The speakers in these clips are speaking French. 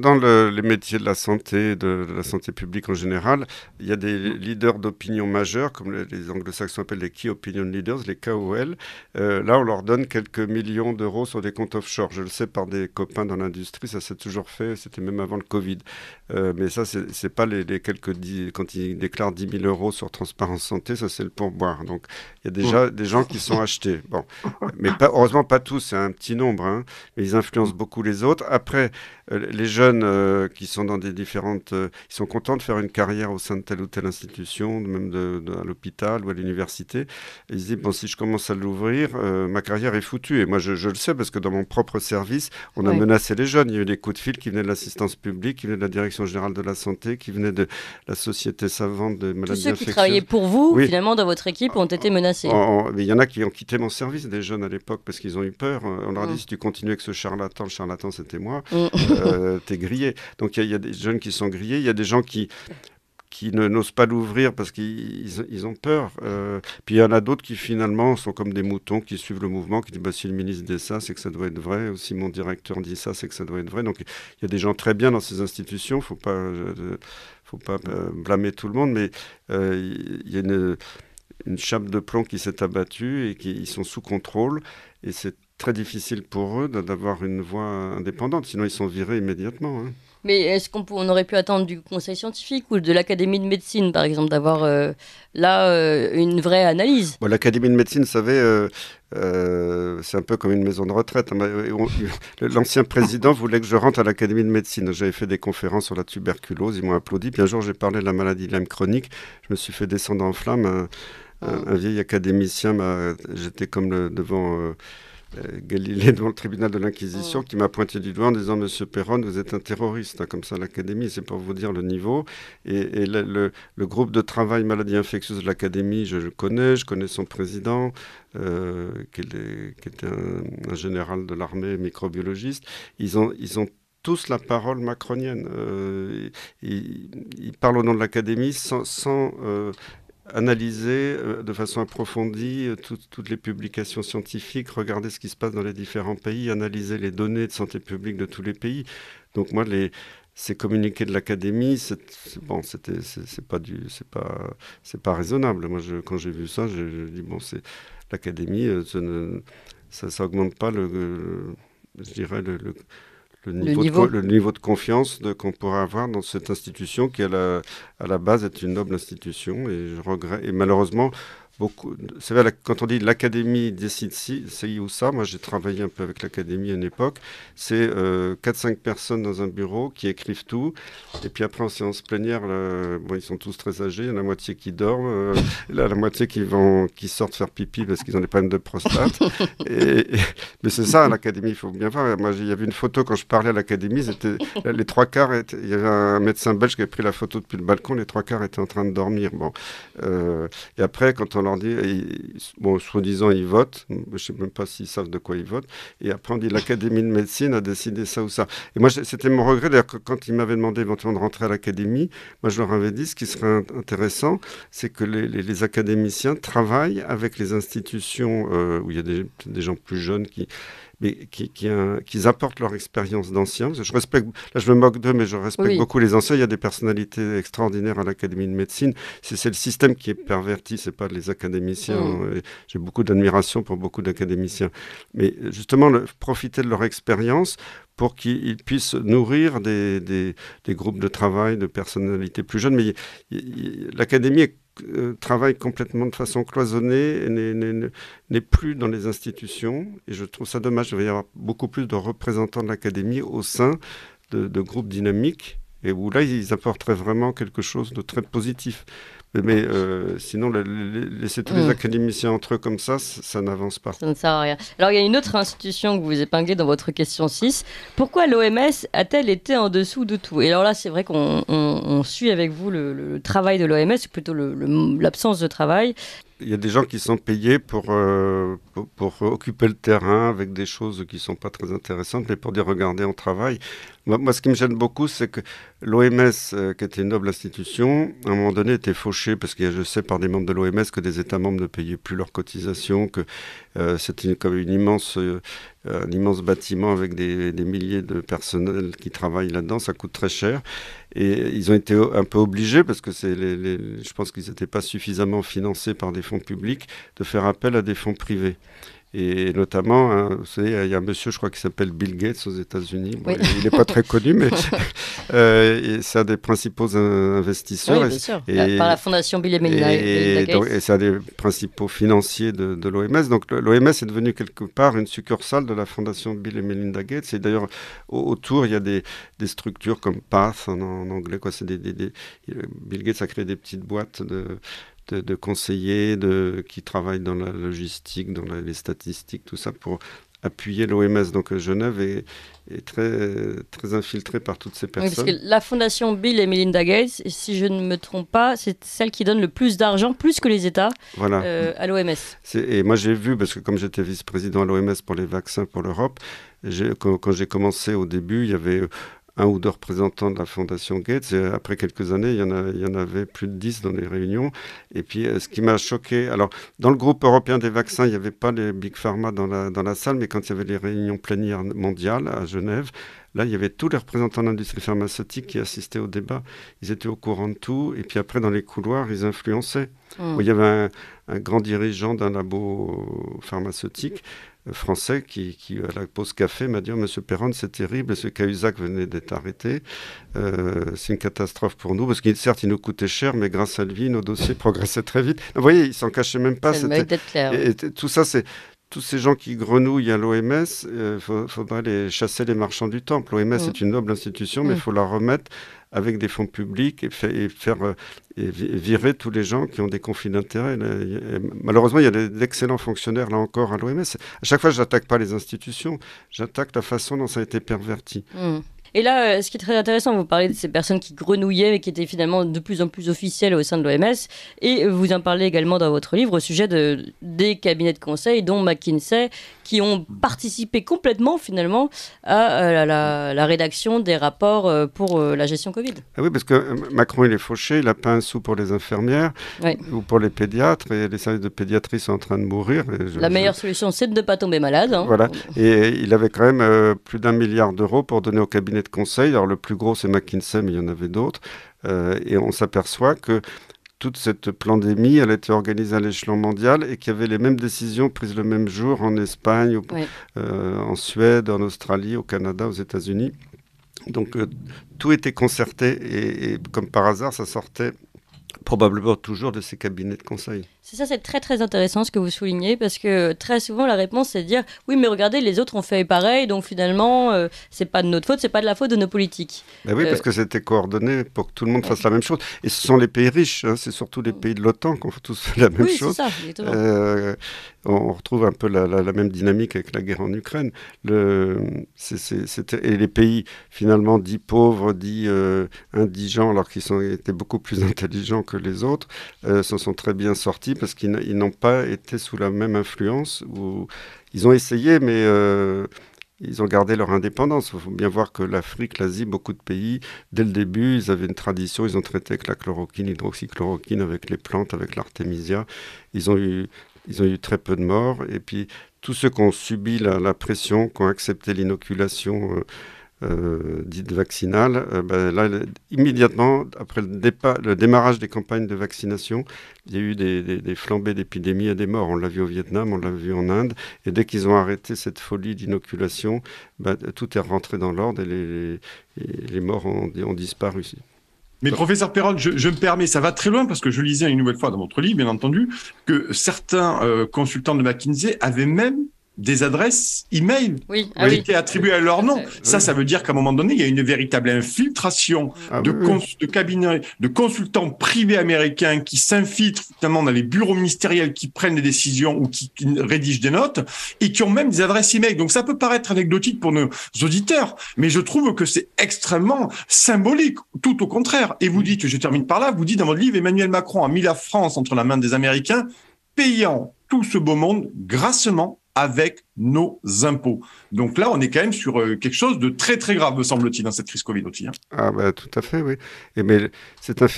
Dans les métiers de la santé, de la santé publique en général, il y a des leaders d'opinion majeurs, comme les anglo-saxons appellent les Key Opinion Leaders, les KOL. Là, on leur donne quelques millions d'euros sur des comptes offshore. Je le sais par des copains dans l'industrie, ça s'est toujours fait, c'était même avant le Covid. Mais ça, c'est pas les quelques quand ils déclarent 10 000 euros sur Transparence Santé, ça c'est le pourboire. Donc, il y a déjà des gens qui sont achetés. Bon, mais heureusement pas tous, c'est un petit nombre, hein, mais ils influencent beaucoup les autres. Après, les jeunes qui sont dans des différentes... ils sont contents de faire une carrière au sein de telle ou telle institution, même à l'hôpital ou à l'université. Et ils se disent, bon, si je commence à l'ouvrir, ma carrière est foutue. Et moi, je le sais parce que dans mon propre service, on a Ouais. menacé les jeunes. Il y a eu des coups de fil qui venaient de l'assistance publique, qui venaient de la Direction générale de la santé, qui venaient de la Société savante de Tous maladies ceux qui travaillaient infectieuses. pour vous, Oui, finalement, dans votre équipe, ont été menacés. mais il y en a qui ont quitté mon service, des jeunes à l'époque, parce qu'ils ont eu peur. On leur a dit, Mm. si tu continues avec ce charlatan, le charlatan c'était moi, Mm. t'es grillé. Donc il y a des jeunes qui sont grillés, il y a des gens qui n'osent pas l'ouvrir parce qu'ils ont peur. Puis il y en a d'autres qui finalement sont comme des moutons, qui suivent le mouvement, qui disent, bah, si le ministre dit ça, c'est que ça doit être vrai, ou si mon directeur dit ça, c'est que ça doit être vrai. Donc il y a des gens très bien dans ces institutions, faut pas blâmer tout le monde, mais il y a une chape de plomb qui s'est abattue et qui ils sont sous contrôle. Et c'est très difficile pour eux d'avoir une voix indépendante, sinon ils sont virés immédiatement, hein. Mais est-ce on aurait pu attendre du conseil scientifique ou de l'académie de médecine, par exemple, d'avoir là une vraie analyse? Bon, l'Académie de médecine, vous savez, c'est un peu comme une maison de retraite, hein. L'ancien président voulait que je rentre à l'Académie de médecine. J'avais fait des conférences sur la tuberculose, ils m'ont applaudi. Puis un jour, j'ai parlé de la maladie de Lyme chronique. Je me suis fait descendre en flammes. Un vieil académicien, j'étais comme devant Galilée devant le tribunal de l'Inquisition, Mm. qui m'a pointé du doigt en disant, Monsieur Perron, vous êtes un terroriste, hein, comme ça l'Académie, c'est pour vous dire le niveau. Et le groupe de travail maladies infectieuses de l'Académie, je connais son président, qui était un général de l'armée microbiologiste. Ils ont tous la parole macronienne. Ils parlent au nom de l'Académie sans analyser de façon approfondie toutes les publications scientifiques, regarder ce qui se passe dans les différents pays, analyser les données de santé publique de tous les pays. Donc moi, ces communiqués de l'Académie, bon, c'est pas raisonnable. Moi, quand j'ai vu ça, je dis bon, c'est l'Académie, ça augmente pas je dirais Le niveau. le niveau de confiance qu'on pourrait avoir dans cette institution qui, à la base, est une noble institution. Et je regrette. Et malheureusement, c'est vrai, quand on dit l'Académie décide ci ou ça, moi j'ai travaillé un peu avec l'Académie à une époque, c'est 4-5 personnes dans un bureau qui écrivent tout. Et puis après, en séance plénière, bon, ils sont tous très âgés, il y en a la moitié qui dorment, là, la moitié qui sortent faire pipi parce qu'ils ont des problèmes de prostate. Mais c'est ça, l'Académie, il faut bien voir. Moi, il y avait une photo quand je parlais à l'Académie, les trois quarts, il y avait un médecin belge qui avait pris la photo depuis le balcon, les trois quarts étaient en train de dormir. Bon. Et après, quand on leur dit, bon, soi-disant, ils votent, je ne sais même pas s'ils savent de quoi ils votent, et après on dit l'Académie de médecine a décidé ça ou ça. Et moi, c'était mon regret, d'ailleurs, quand ils m'avaient demandé éventuellement de rentrer à l'Académie, moi je leur avais dit, ce qui serait intéressant, c'est que les académiciens travaillent avec les institutions où il y a des gens plus jeunes mais qui apportent leur expérience d'anciens. Je respecte, là je me moque d'eux, mais je respecte Oui. beaucoup les anciens. Il y a des personnalités extraordinaires à l'Académie de médecine. C'est le système qui est perverti, c'est pas les académiciens. Mm. J'ai beaucoup d'admiration pour beaucoup d'académiciens. Mais justement, profiter de leur expérience pour qu'ils puissent nourrir des groupes de travail, de personnalités plus jeunes. Mais l'académie travaille complètement de façon cloisonnée et n'est plus dans les institutions. Et je trouve ça dommage. Il va y avoir beaucoup plus de représentants de l'académie au sein de groupes dynamiques et où là, ils apporteraient vraiment quelque chose de très positif. Mais sinon, laisser tous les Mm. académiciens entre eux comme ça n'avance pas. Ça ne sert à rien. Alors, il y a une autre institution que vous épinglez dans votre question 6. Pourquoi l'OMS a-t-elle été en dessous de tout? Et alors là, c'est vrai qu'on suit avec vous le travail de l'OMS, ou plutôt l'absence de travail. Il y a des gens qui sont payés pour occuper le terrain avec des choses qui ne sont pas très intéressantes, mais pour dire regardez, on travaille. Moi, ce qui me gêne beaucoup, c'est que l'OMS, qui était une noble institution, à un moment donné, était fauchée fauché, parce que je sais par des membres de l'OMS que des États membres ne payaient plus leurs cotisations, que c'était comme un immense bâtiment avec des milliers de personnels qui travaillent là-dedans, ça coûte très cher. Et ils ont été un peu obligés, parce que je pense qu'ils n'étaient pas suffisamment financés par des fonds publics, de faire appel à des fonds privés. Et notamment, hein, vous savez, il y a un monsieur, je crois, qui s'appelle Bill Gates aux États-Unis. Bon, Oui. il n'est pas très connu, mais c'est un des principaux investisseurs. Oui, bien sûr. Par la fondation Bill et Melinda Gates. Et c'est un des principaux financiers de l'OMS. Donc l'OMS est devenu quelque part une succursale de la fondation Bill et Melinda Gates. Et d'ailleurs, autour, il y a des structures comme PATH en anglais. Quoi. Bill Gates a créé des petites boîtes de conseillers qui travaillent dans la logistique, dans les statistiques, tout ça, pour appuyer l'OMS. Donc Genève est très, très infiltrée par toutes ces personnes. Oui, parce que la fondation Bill et Melinda Gates, si je ne me trompe pas, c'est celle qui donne le plus d'argent, plus que les États, voilà. à l'OMS. Et moi j'ai vu, parce que comme j'étais vice-président à l'OMS pour les vaccins pour l'Europe, quand j'ai commencé au début, il y avait un ou deux représentants de la Fondation Gates. Et après quelques années, il y en avait plus de 10 dans les réunions. Et puis, ce qui m'a choqué, alors, dans le groupe européen des vaccins, il n'y avait pas les Big Pharma dans la salle, mais quand il y avait les réunions plénières mondiales à Genève, là, il y avait tous les représentants de l'industrie pharmaceutique qui assistaient au débat. Ils étaient au courant de tout. Et puis après, dans les couloirs, ils influençaient. Il y avait un grand dirigeant d'un labo pharmaceutique français qui, à la pause café, m'a dit « Monsieur Perron, c'est terrible, ce Cahuzac venait d'être arrêté. C'est une catastrophe pour nous, parce qu'il certes, il nous coûtait cher, mais grâce à lui, nos dossiers progressaient très vite. » Vous voyez, il s'en cachait même pas. Ça mérite d'être clair. Et tout ça, c'est... Tous ces gens qui grenouillent à l'OMS, faudrait les chasser les marchands du temple. L'OMS est une noble institution, mais il faut la remettre avec des fonds publics et virer tous les gens qui ont des conflits d'intérêts. Malheureusement, il y a d'excellents fonctionnaires, là encore, à l'OMS. À chaque fois, je n'attaque pas les institutions, j'attaque la façon dont ça a été perverti. Et là, ce qui est très intéressant, vous parlez de ces personnes qui grenouillaient, mais qui étaient finalement de plus en plus officielles au sein de l'OMS. Et vous en parlez également dans votre livre au sujet des cabinets de conseil, dont McKinsey, qui ont participé complètement finalement à la rédaction des rapports pour la gestion Covid. Ah oui, parce que Macron, il est fauché, il n'a pas un sou pour les infirmières ou pour les pédiatres, et les services de pédiatrie sont en train de mourir. La meilleure solution, c'est de ne pas tomber malade. Hein. Voilà, et il avait quand même plus d'1 milliard d'euros pour donner au cabinet de conseil. Alors le plus gros, c'est McKinsey, mais il y en avait d'autres. Et on s'aperçoit que toute cette pandémie, elle a été organisée à l'échelon mondial et qu'il y avait les mêmes décisions prises le même jour en Espagne, en Suède, en Australie, au Canada, aux États-Unis. Donc tout était concerté et comme par hasard, ça sortait probablement toujours de ces cabinets de conseil. C'est ça, c'est très très intéressant ce que vous soulignez, parce que très souvent la réponse c'est de dire oui mais regardez les autres ont fait pareil, donc finalement c'est pas de notre faute, c'est pas de la faute de nos politiques. Ben oui, parce que c'était coordonné pour que tout le monde fasse la même chose. Et ce sont les pays riches, hein, c'est surtout les pays de l'OTAN qui ont tous fait la même chose. Oui, c'est ça, exactement. On retrouve un peu la même dynamique avec la guerre en Ukraine. Et les pays finalement dits pauvres, dits indigents, alors qu'ils étaient beaucoup plus intelligents que les autres, s'en sont très bien sortis parce qu'ils n'ont pas été sous la même influence. Ils ont essayé, mais ils ont gardé leur indépendance. Il faut bien voir que l'Afrique, l'Asie, beaucoup de pays, dès le début, ils avaient une tradition. Ils ont traité avec la chloroquine, l'hydroxychloroquine, avec les plantes, avec l'artémisia. Ils ont eu très peu de morts. Et puis, tous ceux qui ont subi la pression, qui ont accepté l'inoculation dite vaccinale, là, immédiatement, après le démarrage des campagnes de vaccination, il y a eu des flambées d'épidémies et des morts. On l'a vu au Vietnam, on l'a vu en Inde. Et dès qu'ils ont arrêté cette folie d'inoculation, tout est rentré dans l'ordre et les morts ont disparu. Mais professeur Perron, je me permets, ça va très loin parce que je lisais une nouvelle fois dans votre livre, bien entendu, que certains consultants de McKinsey avaient même des adresses email qui étaient attribuées à leur nom. Ça veut dire qu'à un moment donné, il y a une véritable infiltration de cabinets, de consultants privés américains qui s'infiltrent finalement dans les bureaux ministériels qui prennent des décisions ou qui rédigent des notes et qui ont même des adresses email. Donc ça peut paraître anecdotique pour nos auditeurs, mais je trouve que c'est extrêmement symbolique, tout au contraire. Et vous dites, je termine par là, vous dites dans votre livre, Emmanuel Macron a mis la France entre la main des Américains, payant tout ce beau monde grassement avec nos impôts. Donc là, on est quand même sur quelque chose de très, très grave, me semble-t-il, dans cette crise Covid aussi. Ah bah, tout à fait, oui. Mais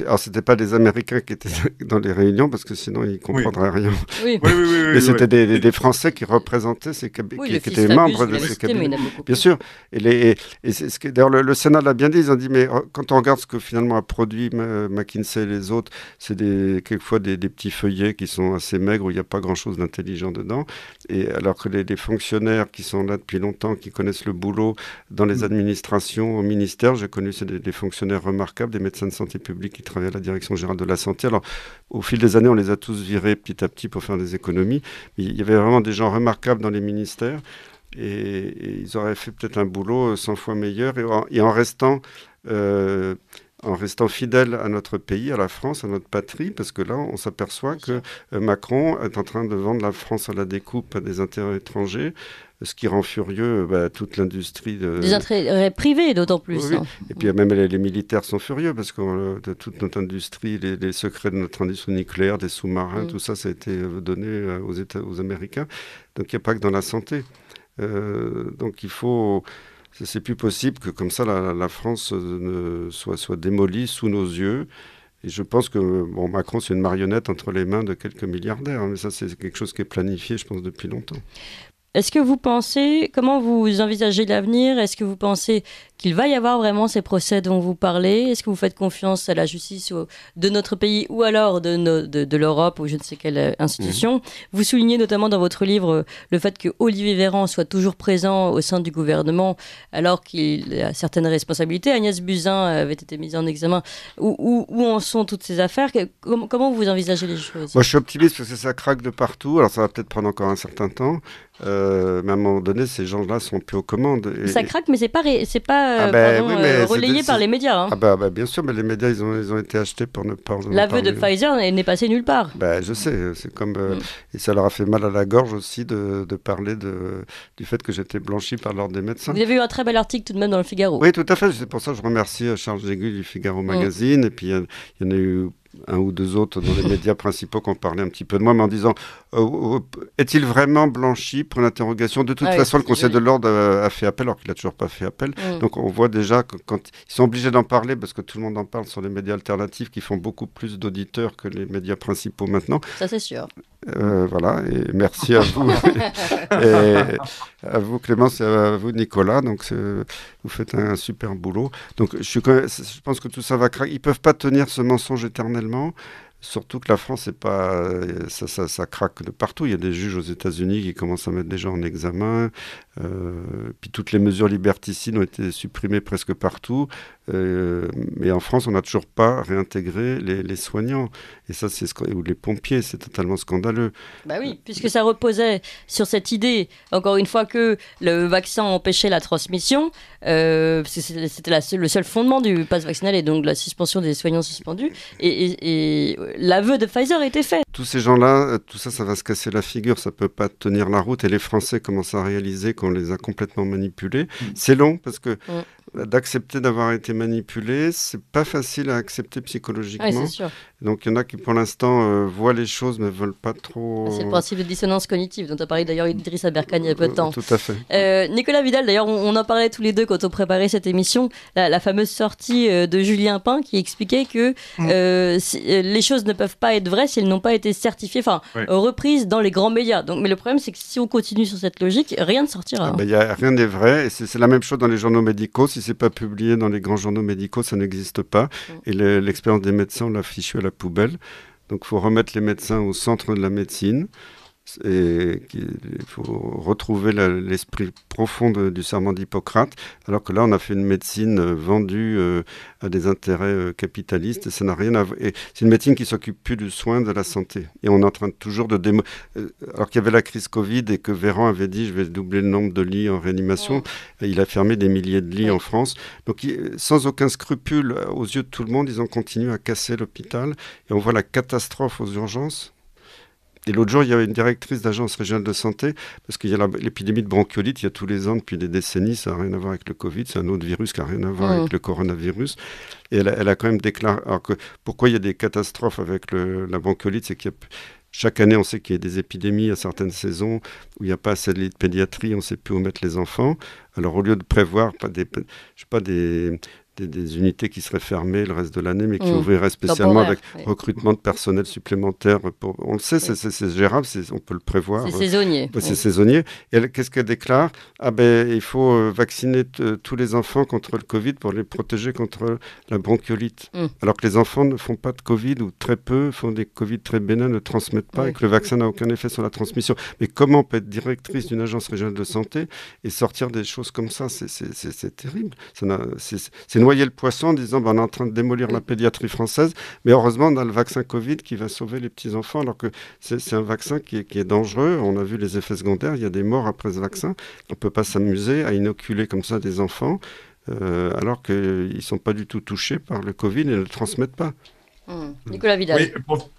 alors, c'était pas des Américains qui étaient dans les réunions, parce que sinon, ils comprendraient rien. Oui. Mais c'était des Français qui représentaient qui étaient membres de ces cabinets. Bien sûr. Et d'ailleurs, le Sénat l'a bien dit, ils ont dit, mais quand on regarde ce que finalement a produit McKinsey et les autres, c'est quelquefois des petits feuillets qui sont assez maigres, où il n'y a pas grand-chose d'intelligent dedans. Et alors que les fonctionnaires qui sont là depuis longtemps, qui connaissent le boulot dans les administrations, au ministère, j'ai connu des fonctionnaires remarquables, des médecins de santé publique qui travaillent à la direction générale de la santé. Alors, au fil des années, on les a tous virés petit à petit pour faire des économies. Mais il y avait vraiment des gens remarquables dans les ministères et ils auraient fait peut-être un boulot 100 fois meilleur et en restant fidèle à notre pays, à la France, à notre patrie, parce que là, on s'aperçoit que Macron est en train de vendre la France à la découpe à des intérêts étrangers, ce qui rend furieux toute l'industrie. Des intérêts privés, d'autant plus. Oui. Et puis même les militaires sont furieux, parce que de toute notre industrie, les secrets de notre industrie nucléaire, des sous-marins, tout ça, ça a été donné aux Américains. Donc il n'y a pas que dans la santé. Donc il faut... C'est plus possible que comme ça la France soit démolie sous nos yeux. Et je pense que Macron, c'est une marionnette entre les mains de quelques milliardaires. Mais ça, c'est quelque chose qui est planifié, je pense, depuis longtemps. Est-ce que vous pensez, comment vous envisagez l'avenir? Est-ce que vous pensez qu'il va y avoir vraiment ces procès dont vous parlez? Est-ce que vous faites confiance à la justice de notre pays ou alors de l'Europe ou je ne sais quelle institution? Vous soulignez notamment dans votre livre le fait que Olivier Véran soit toujours présent au sein du gouvernement alors qu'il a certaines responsabilités. Agnès Buzyn avait été mise en examen. Où en sont toutes ces affaires? Comment vous envisagez les choses? Moi, je suis optimiste parce que ça craque de partout. Alors, ça va peut-être prendre encore un certain temps. Mais à un moment donné, ces gens-là sont plus aux commandes. Ça craque, mais c'est pas relayé par les médias. Bien sûr, mais les médias, ils ont été achetés pour ne pas en parler. L'aveu de Pfizer n'est passé nulle part. Je sais, c'est comme... Et ça leur a fait mal à la gorge aussi de parler du fait que j'étais blanchi par l'ordre des médecins. Vous avez eu un très bel article tout de même dans le Figaro. Oui, tout à fait. C'est pour ça que je remercie Charles Jégu du Figaro Magazine. Et puis, il y en a eu un ou deux autres dans les médias principaux qui ont parlé un petit peu de moi, mais en disant est-il vraiment blanchi pour l'interrogation? De toute façon, le Conseil de l'ordre a fait appel, alors qu'il n'a toujours pas fait appel. Donc on voit déjà que quand ils sont obligés d'en parler, parce que tout le monde en parle sur les médias alternatifs qui font beaucoup plus d'auditeurs que les médias principaux maintenant. Ça, c'est sûr. Voilà, et merci à vous. Et à vous, Clémence, et à vous, Nicolas. Donc, vous faites un super boulot. Donc, je pense que tout ça va craquer. Ils ne peuvent pas tenir ce mensonge éternellement. Surtout que la France, c'est pas, ça craque de partout. Il y a des juges aux États-Unis qui commencent à mettre des gens en examen. Puis toutes les mesures liberticides ont été supprimées presque partout. Mais en France, on n'a toujours pas réintégré les soignants. Et ça, ou les pompiers, c'est totalement scandaleux. Bah oui, puisque ça reposait sur cette idée, encore une fois, que le vaccin empêchait la transmission. C'était le seul fondement du pass vaccinal et donc la suspension des soignants suspendus. Et l'aveu de Pfizer a été fait. Tous ces gens-là, tout ça, ça va se casser la figure. Ça ne peut pas tenir la route. Et les Français commencent à réaliser qu'on les a complètement manipulés. C'est long parce que d'accepter d'avoir été manipulé, c'est pas facile à accepter psychologiquement. Oui, c'est sûr. Donc il y en a qui pour l'instant voient les choses mais veulent pas trop... C'est le principe de dissonance cognitive dont a parlé d'ailleurs Idriss Aberkane il y a peu de temps. Tout à fait. Nicolas Vidal, d'ailleurs on en parlait tous les deux quand on préparait cette émission, la fameuse sortie de Julien Pain qui expliquait que les choses ne peuvent pas être vraies si elles n'ont pas été certifiées, reprises dans les grands médias. Donc, mais le problème c'est que si on continue sur cette logique, rien ne sortira. Rien n'est vrai et c'est la même chose dans les journaux médicaux. Si c'est pas publié dans les grands journaux médicaux, ça n'existe pas. Et l'expérience des médecins, on l'a fichu à la poubelle. Donc il faut remettre les médecins au centre de la médecine. Et il faut retrouver l'esprit profond du serment d'Hippocrate, alors que là on a fait une médecine vendue à des intérêts capitalistes et ça n'a rien à voir. C'est une médecine qui s'occupe plus du soin de la santé et on est en train toujours de alors qu'il y avait la crise Covid et que Véran avait dit je vais doubler le nombre de lits en réanimation, et il a fermé des milliers de lits en France. Donc sans aucun scrupule aux yeux de tout le monde, ils ont continué à casser l'hôpital et on voit la catastrophe aux urgences. Et l'autre jour, il y avait une directrice d'agence régionale de santé, parce qu'il y a l'épidémie de bronchiolite, il y a tous les ans, depuis des décennies, ça n'a rien à voir avec le Covid, c'est un autre virus qui n'a rien à voir avec le coronavirus. Et elle a quand même déclaré... Alors pourquoi il y a des catastrophes avec la bronchiolite, c'est qu'il y a chaque année, on sait qu'il y a des épidémies à certaines saisons où il n'y a pas assez de lits de pédiatrie, on ne sait plus où mettre les enfants. Alors, au lieu de prévoir des unités qui seraient fermées le reste de l'année, mais qui ouvriraient spécialement avec recrutement de personnel supplémentaire. On le sait, c'est gérable, on peut le prévoir. C'est saisonnier. C'est saisonnier. Et qu'est-ce qu'elle déclare? Il faut vacciner tous les enfants contre le Covid pour les protéger contre la bronchiolite. Alors que les enfants ne font pas de Covid, ou très peu, font des Covid très bénins, ne transmettent pas, et que le vaccin n'a aucun effet sur la transmission. Mais comment on peut être directrice d'une agence régionale de santé et sortir des choses comme ça? C'est terrible. C'est noyer le poisson en disant on est en train de démolir la pédiatrie française, mais heureusement on a le vaccin Covid qui va sauver les petits-enfants, alors que c'est un vaccin qui est dangereux. On a vu les effets secondaires, il y a des morts après ce vaccin. On ne peut pas s'amuser à inoculer comme ça des enfants alors qu'ils ne sont pas du tout touchés par le Covid et ne le transmettent pas. Nicolas Vidal.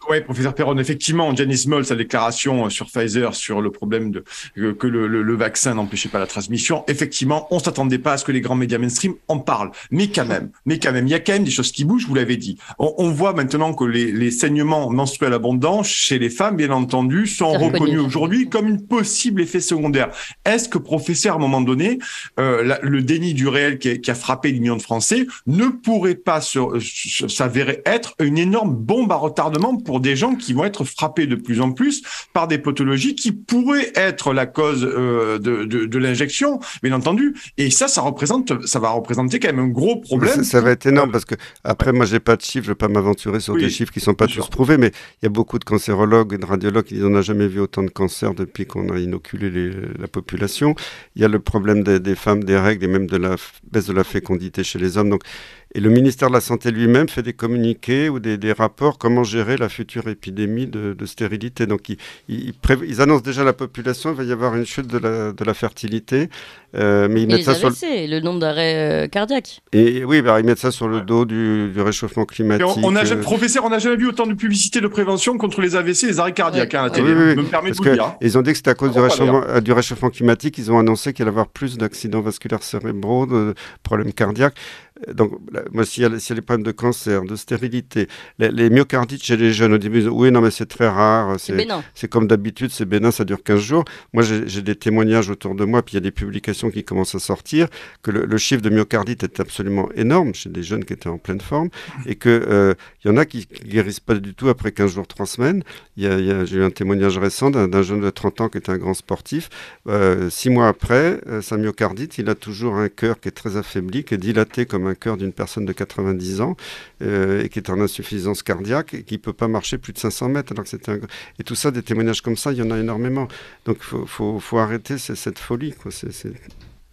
Oui, professeur Perron, effectivement, Janice Moll, sa déclaration sur Pfizer sur le problème que le vaccin n'empêchait pas la transmission, effectivement, on ne s'attendait pas à ce que les grands médias mainstream en parlent. Mais quand même, il y a quand même des choses qui bougent, vous l'avez dit. On voit maintenant que les saignements menstruels abondants chez les femmes, bien entendu, sont reconnus aujourd'hui comme une possible effet secondaire. Est-ce que, professeur, à un moment donné, le déni du réel qui a frappé les millions de Français ne pourrait pas s'avérer être une énorme bombe à retardement pour des gens qui vont être frappés de plus en plus par des pathologies qui pourraient être la cause de l'injection, bien entendu. Et ça va représenter quand même un gros problème. Ça va être énorme parce que, après, moi, j'ai pas de chiffres, je vais pas m'aventurer sur des chiffres qui sont pas tous prouvés, mais il y a beaucoup de cancérologues et de radiologues qui disent on n'a jamais vu autant de cancers depuis qu'on a inoculé la population. Il y a le problème des femmes, des règles et même de la baisse de la fécondité chez les hommes. Donc, et le ministère de la Santé lui-même fait des communiqués ou des rapports comment gérer la future épidémie de stérilité. Donc, ils annoncent déjà à la population qu'il va y avoir une chute de la fertilité. Mais ils mettent ça le nombre d'arrêts cardiaques. Et oui, ils mettent ça sur le dos du réchauffement climatique. Professeur, on n'a jamais vu autant de publicité de prévention contre les AVC et les arrêts cardiaques à la télé. Oui, me permet de vous le dire. Ils ont dit que c'était à cause du réchauffement climatique. Ils ont annoncé qu'il allait y avoir plus d'accidents vasculaires cérébraux, de problèmes cardiaques. Donc, moi, s'il y a les problèmes de cancer, de stérilité, les myocardites chez les jeunes, au début, oui, non, mais c'est très rare. C'est comme d'habitude, c'est bénin, ça dure 15 jours. Moi, j'ai des témoignages autour de moi, puis il y a des publications qui commencent à sortir, que le chiffre de myocardite est absolument énorme chez des jeunes qui étaient en pleine forme, et qu'il y en a qui ne guérissent pas du tout après 15 jours, 3 semaines. J'ai eu un témoignage récent d'un jeune de 30 ans qui était un grand sportif. 6 mois après, sa myocardite, il a toujours un cœur qui est très affaibli, qui est dilaté comme un cœur d'une personne de 90 ans et qui est en insuffisance cardiaque et qui ne peut pas marcher plus de 500 mètres. Alors que Et tout ça, des témoignages comme ça, il y en a énormément. Donc il faut arrêter cette folie, quoi.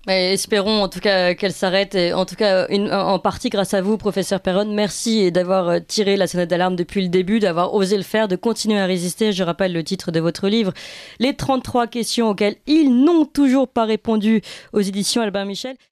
Mais espérons en tout cas qu'elle s'arrête, et en tout cas en partie grâce à vous, professeur Perron. Merci d'avoir tiré la sonnette d'alarme depuis le début, d'avoir osé le faire, de continuer à résister. Je rappelle le titre de votre livre, Les 33 questions auxquelles ils n'ont toujours pas répondu, aux éditions Albin Michel.